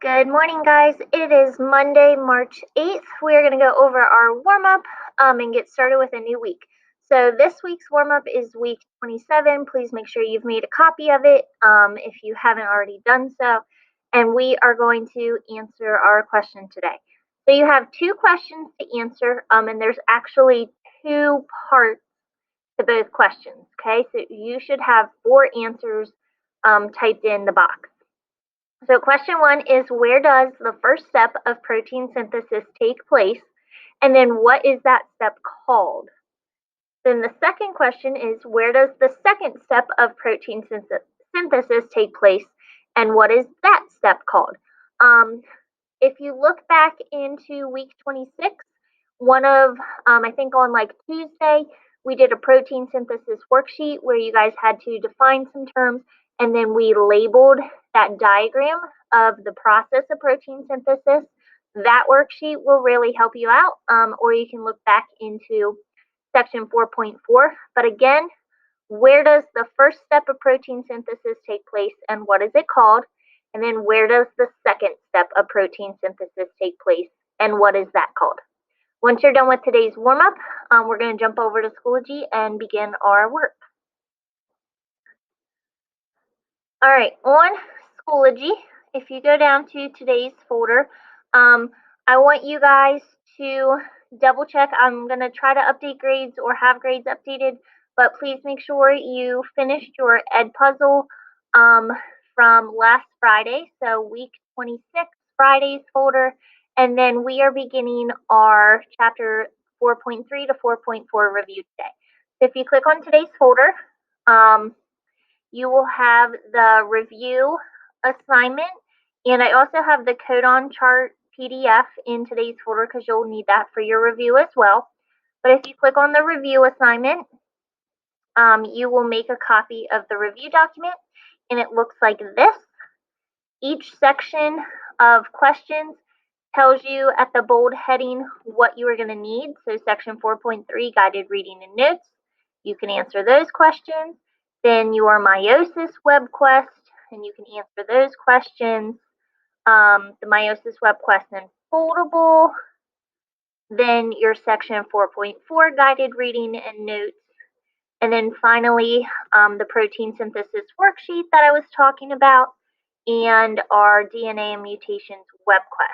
Good morning, guys. It is Monday, March 8th. We are going to go over our warm up and get started with a new week. So, this week's warm up is week 27. Please make sure you've made a copy of it if you haven't already done so. And we are going to answer our question today. So, you have two questions to answer, and there's actually two parts to both questions. Okay, so you should have four answers typed in the box. So question one is, where does the first step of protein synthesis take place? And then what is that step called? Then the second question is, where does the second step of protein synthesis take place? And what is that step called? If you look back into week 26, I think on like Tuesday, we did a protein synthesis worksheet where you guys had to define some terms, and then we labeled that diagram of the process of protein synthesis. That worksheet will really help you out, or you can look back into section 4.4. But again, where does the first step of protein synthesis take place and what is it called? And then where does the second step of protein synthesis take place and what is that called? Once you're done with today's warm-up, we're going to jump over to Schoology and begin our work. All right, on Schoology, if you go down to today's folder, I want you guys to double check. I'm going to try to update grades or have grades updated, but please make sure you finished your Edpuzzle from last Friday, so week 26, Friday's folder, and then we are beginning our chapter 4.3 to 4.4 review today. So if you click on today's folder, you will have the review assignment, and I also have the codon chart PDF in today's folder because you'll need that for your review as well. But if you click on the review assignment, you will make a copy of the review document, and it looks like this. Each section of questions tells you at the bold heading what you are going to need. So section 4.3, guided reading and notes, you can answer those questions. Then your meiosis web quest, and you can answer those questions. The meiosis web quest and foldable. Then your section 4.4, guided reading and notes. And then finally, the protein synthesis worksheet that I was talking about, and our DNA and mutations web quest.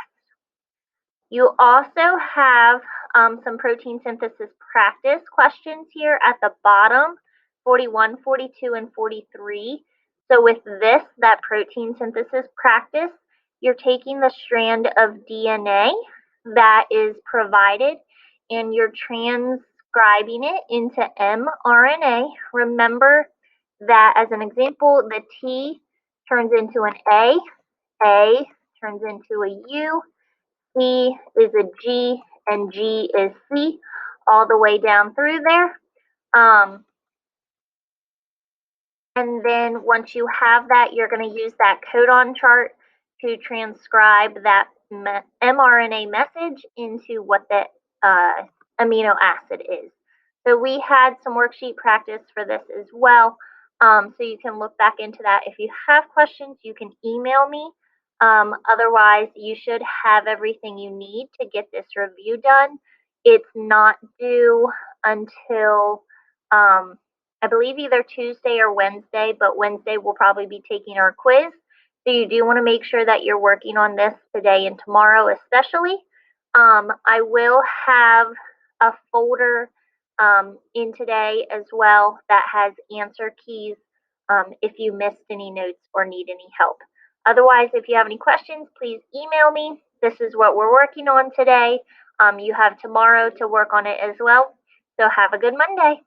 You also have some protein synthesis practice questions here at the bottom, 41, 42, and 43. So with this, that protein synthesis practice, you're taking the strand of DNA that is provided and you're transcribing it into mRNA. Remember that as an example, the T turns into an A turns into a U, C is a G, and G is C, all the way down through there. And then once you have that, you're going to use that codon chart to transcribe that mRNA message into what the amino acid is. So we had some worksheet practice for this as well. So you can look back into that. If you have questions, you can email me. Otherwise, you should have everything you need to get this review done. It's not due until I believe either Tuesday or Wednesday, but Wednesday we'll probably be taking our quiz. So you do want to make sure that you're working on this today and tomorrow especially. I will have a folder in today as well that has answer keys if you missed any notes or need any help. Otherwise, if you have any questions, please email me. This is what we're working on today. You have tomorrow to work on it as well. So have a good Monday.